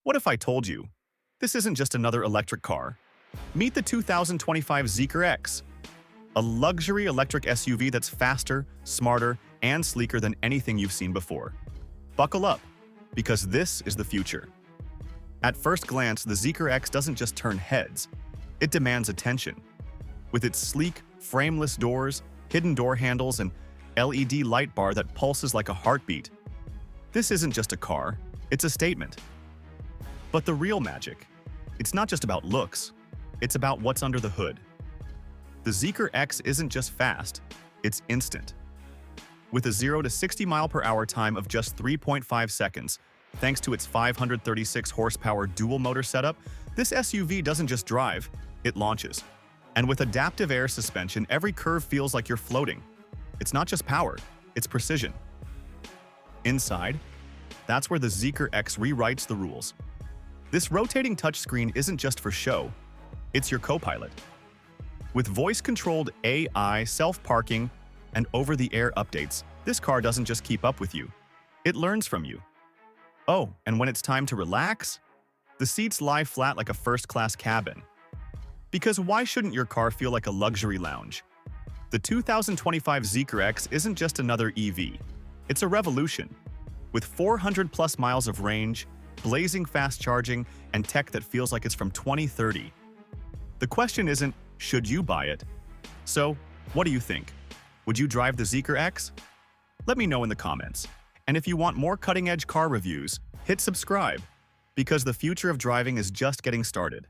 What if I told you this isn't just another electric car? Meet the 2025 Zeekr X, a luxury electric SUV that's faster, smarter, and sleeker than anything you've seen before. Buckle up, because this is the future. At first glance, the Zeekr X doesn't just turn heads, it demands attention. With its sleek, frameless doors, hidden door handles, and LED light bar that pulses like a heartbeat, this isn't just a car, it's a statement. But the real magic, it's not just about looks, it's about what's under the hood. The Zeekr X isn't just fast, it's instant. With a 0 to 60 mph time of just 3.5 seconds, thanks to its 536 horsepower dual-motor setup, this SUV doesn't just drive, it launches. And with adaptive air suspension, every curve feels like you're floating. It's not just power, it's precision. Inside, that's where the Zeekr X rewrites the rules. This rotating touchscreen isn't just for show, it's your co-pilot. With voice-controlled AI, self-parking, and over-the-air updates, this car doesn't just keep up with you, it learns from you. Oh, and when it's time to relax, the seats lie flat like a first-class cabin. Because why shouldn't your car feel like a luxury lounge? The 2025 Zeekr X isn't just another EV, it's a revolution. With 400+ miles of range, blazing fast charging, and tech that feels like it's from 2030. The question isn't, should you buy it? So, what do you think? Would you drive the Zeekr X? Let me know in the comments. And if you want more cutting-edge car reviews, hit subscribe, because the future of driving is just getting started.